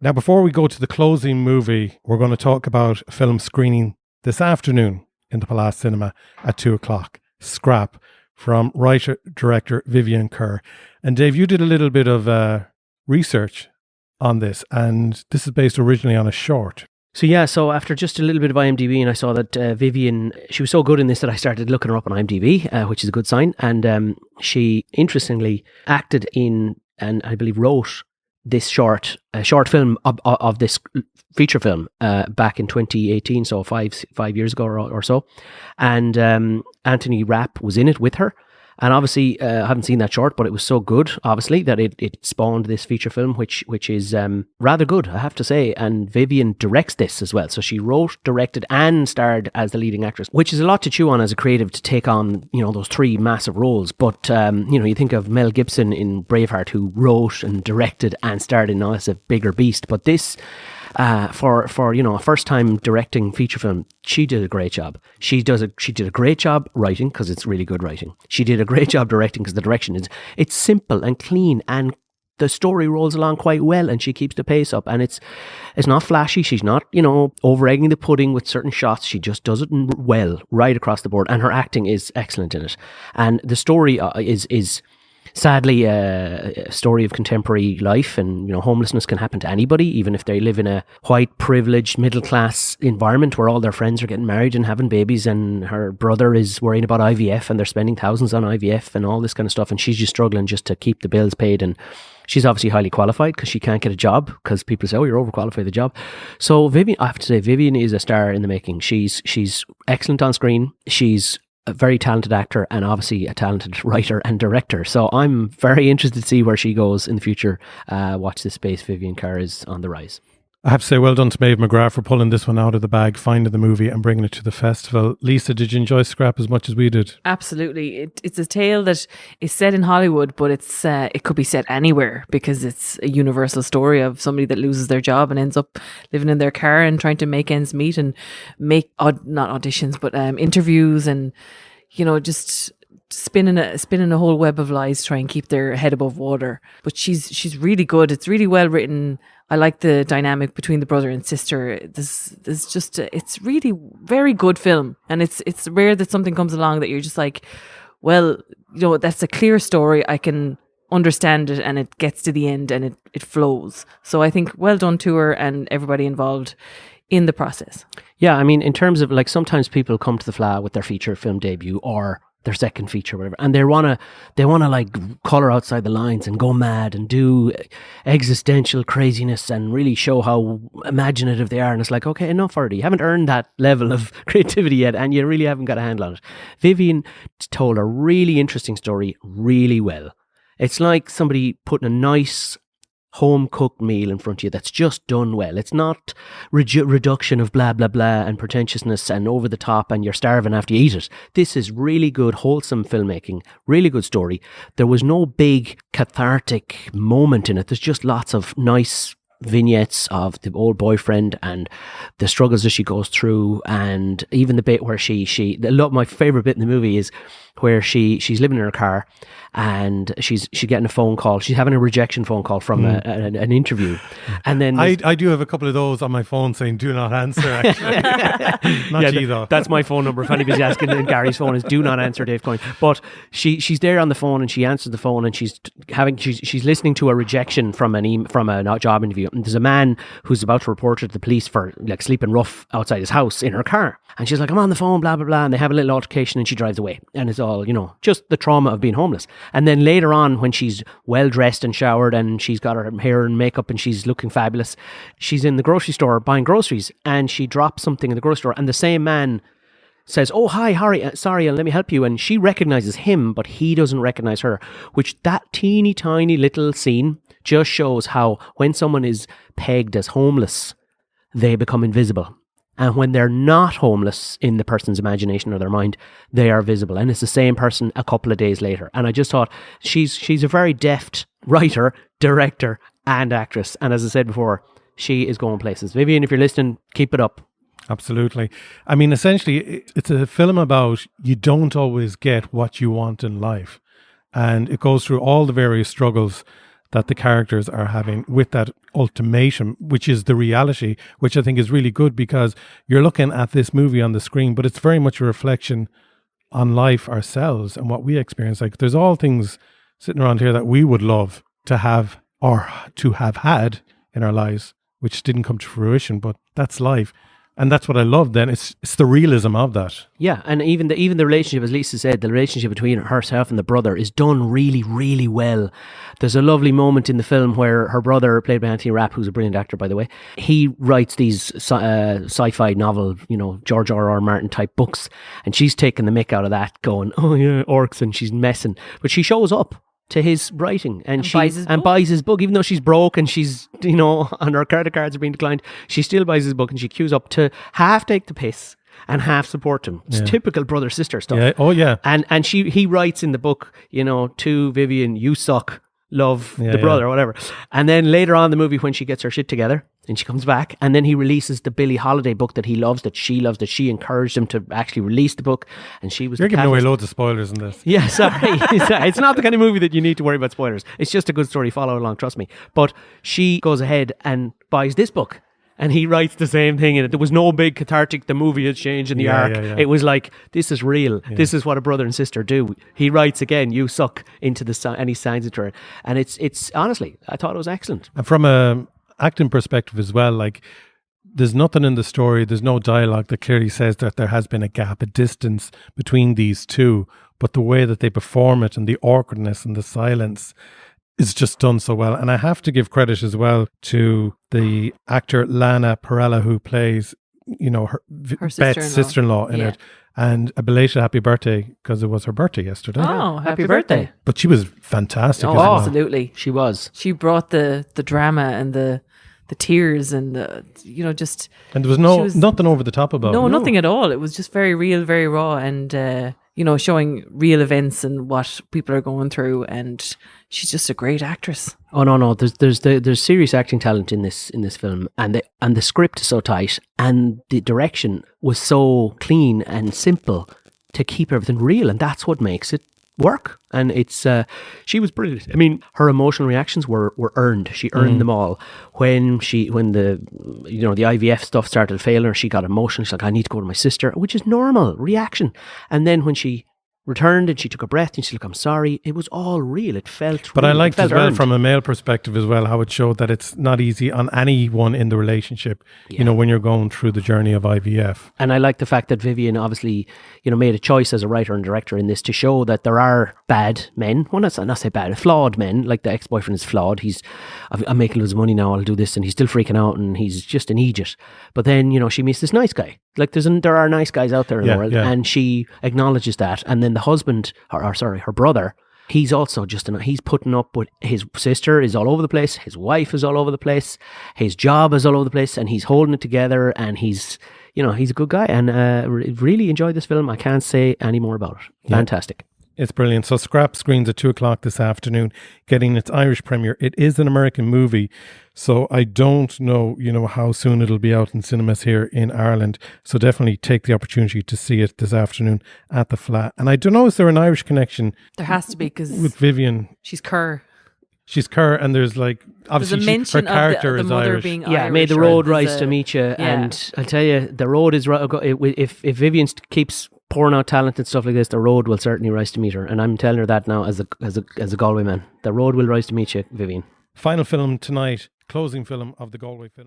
Now, before we go to the closing movie, we're going to talk about a film screening this afternoon in the Palace Cinema at 2:00. Scrap, from writer-director Vivian Kerr. And Dave, you did a little bit of research on this, and this is based originally on a short. So after just a little bit of IMDb, and I saw that Vivian, she was so good in this that I started looking her up on IMDb, which is a good sign. And she, interestingly, acted in, and I believe wrote, this short film of this feature film back in 2018, so five years ago or so. And Anthony Rapp was in it with her. And obviously, I haven't seen that short, but it was so good, obviously, that it spawned this feature film, which is rather good, I have to say. And Vivian directs this as well. So she wrote, directed, and starred as the leading actress, which is a lot to chew on as a creative to take on, those three massive roles. But, you think of Mel Gibson in Braveheart, who wrote and directed and starred in as a bigger beast. But this... for a first time directing feature film, she did a great job. She did a great job writing, because it's really good writing. She did a great job directing because the direction it's simple and clean, and the story rolls along quite well, and she keeps the pace up, and it's not flashy. She's not over egging the pudding with certain shots. She just does it well right across the board, and her acting is excellent in it. And the story is sadly a story of contemporary life, and homelessness can happen to anybody, even if they live in a white privileged middle class environment where all their friends are getting married and having babies, and her brother is worrying about IVF, and they're spending thousands on IVF and all this kind of stuff, and she's just struggling just to keep the bills paid. And she's obviously highly qualified because she can't get a job because people say, oh, you're overqualified for the job. So Vivian, I have to say, Vivian is a star in the making. She's excellent on screen. She's a very talented actor, and obviously a talented writer and director. So I'm very interested to see where she goes in the future. Watch this space. Vivian Kerr is on the rise. I have to say, well done to Maeve McGrath for pulling this one out of the bag, finding the movie and bringing it to the festival. Lisa, did you enjoy Scrap as much as we did? Absolutely. It's a tale that is set in Hollywood, but it could be set anywhere, because it's a universal story of somebody that loses their job and ends up living in their car and trying to make ends meet and make, not auditions, but interviews, and, just spinning a whole web of lies to try and keep their head above water. But she's really good. It's really well written. I like the dynamic between the brother and sister. It's really very good film, and it's rare that something comes along that you're just like, well, that's a clear story. I can understand it, and it gets to the end, and it flows. So I think well done to her and everybody involved in the process. Yeah, I mean, in terms of, like, sometimes people come to the Fleadh with their feature film debut or their second feature, whatever, and they wanna like colour outside the lines and go mad and do existential craziness and really show how imaginative they are. And it's like, okay, enough already. You haven't earned that level of creativity yet, and you really haven't got a handle on it. Vivian told a really interesting story really well. It's like somebody putting a nice home-cooked meal in front of you that's just done well. It's not reduction of blah, blah, blah and pretentiousness and over the top and you're starving after you eat it. This is really good, wholesome filmmaking, really good story. There was no big cathartic moment in it. There's just lots of nice vignettes of the old boyfriend and the struggles that she goes through, and even the bit where my favourite bit in the movie is where she's living in her car and she's getting a phone call. She's having a rejection phone call from an interview, and then I do have a couple of those on my phone saying "Do not answer." Actually, not you though. That's my phone number. If anybody's asking, Gary's phone is "Do not answer, Dave Coyne." But she's there on the phone and she answers the phone and she's listening to a rejection from a job interview. And there's a man who's about to report her to the police for like sleeping rough outside his house in her car, and she's like, "I'm on the phone," blah blah blah, and they have a little altercation and she drives away, and it's all just the trauma of being homeless. And then later on, when she's well dressed and showered and she's got her hair and makeup and she's looking fabulous, she's in the grocery store buying groceries and she drops something in the grocery store, and the same man says, "Oh, hi, Harry, sorry, let me help you." And she recognizes him, but he doesn't recognize her, which that teeny tiny little scene just shows how when someone is pegged as homeless, they become invisible. And when they're not homeless in the person's imagination or their mind, they are visible. And it's the same person a couple of days later. And I just thought she's a very deft writer, director, and actress. And as I said before, she is going places. Vivian, if you're listening, keep it up. Absolutely. I mean, essentially, it's a film about you don't always get what you want in life. And it goes through all the various struggles that the characters are having with that ultimatum, which is the reality, which I think is really good because you're looking at this movie on the screen, but it's very much a reflection on life ourselves and what we experience. Like there's all things sitting around here that we would love to have or to have had in our lives, which didn't come to fruition, but that's life. And that's what I love then. It's the realism of that. Yeah, and even the relationship, as Lisa said, the relationship between herself and the brother is done really, really well. There's a lovely moment in the film where her brother, played by Anthony Rapp, who's a brilliant actor, by the way, he writes these sci-fi novel, George R.R. Martin type books, and she's taking the mick out of that, going, oh yeah, orcs, and she's messing. But she shows up to his writing and buys his book, even though she's broke and she's, and her credit cards are being declined, she still buys his book and she queues up to half take the piss and half support him. It's typical brother-sister stuff. Yeah. Oh yeah. And he writes in the book, to Vivian, you suck, love the brother or whatever. And then later on in the movie, when she gets her shit together and she comes back, and then he releases the Billie Holiday book that he loves, that she loves, that she encouraged him to actually release the book, and she was... You're giving away loads of spoilers in this. Yeah, sorry. It's not the kind of movie that you need to worry about spoilers. It's just a good story. Follow along, trust me. But she goes ahead and buys this book, and he writes the same thing in it. There was no big cathartic, the movie has changed in the arc. Yeah. It was like, this is real. Yeah. This is what a brother and sister do. He writes again, you suck, into the sign, and he signs it to her. And it's honestly, I thought it was excellent. And from a acting perspective as well, like there's nothing in the story, there's no dialogue that clearly says that there has been a gap, a distance between these two, but the way that they perform it and the awkwardness and the silence is just done so well. And I have to give credit as well to the actor Lana Perella, who plays, her Beth's sister-in-law in it. And a belated happy birthday, because it was her birthday yesterday. Oh, happy birthday. But she was fantastic. Oh, absolutely. She was. She brought the drama and the tears and just... And there was nothing over the top about it. No, nothing at all. It was just very real, very raw, and showing real events and what people are going through, and she's just a great actress. Oh no, there's serious acting talent in this film, and the script is so tight, and the direction was so clean and simple to keep everything real, and that's what makes it work. And it's she was brilliant. I mean, her emotional reactions were earned. She earned them all. When the IVF stuff started failing her, she got emotional. She's like, I need to go to my sister, which is normal reaction. And then when she returned and she took a breath and she's like, I'm sorry, it was all real. It felt But real. I liked as well earned. from a male perspective as well, how it showed that it's not easy on anyone in the relationship, when you're going through the journey of IVF. And I like the fact that Vivian obviously, made a choice as a writer and director in this to show that there are bad men. Well, not say bad, flawed men. Like the ex-boyfriend is flawed. I'm making loads of money now, I'll do this, and he's still freaking out and he's just an idiot. But then, she meets this nice guy. Like there are nice guys out there in the world, and she acknowledges that. And then the husband, her brother, he's also he's putting up with his sister is all over the place, his wife is all over the place, his job is all over the place, and he's holding it together, and he's a good guy, and really enjoyed this film. I can't say any more about it. Fantastic. It's brilliant. So Scrap screens at 2:00 this afternoon, getting its Irish premiere. It is an American movie, so I don't know, how soon it'll be out in cinemas here in Ireland. So definitely take the opportunity to see it this afternoon at the Fleadh. And I don't know, is there an Irish connection? There has to be, because with Vivian. She's Kerr. She's Kerr, and there's like obviously there's a mention her character of the is mother Irish. being Yeah, Irish, may the road rise to meet you. Yeah. And I'll tell you, the road is if Vivian keeps pouring out talent and stuff like this, the road will certainly rise to meet her. And I'm telling her that now as a Galway man. The road will rise to meet you, Vivian. Final film tonight, closing film of the Galway Film.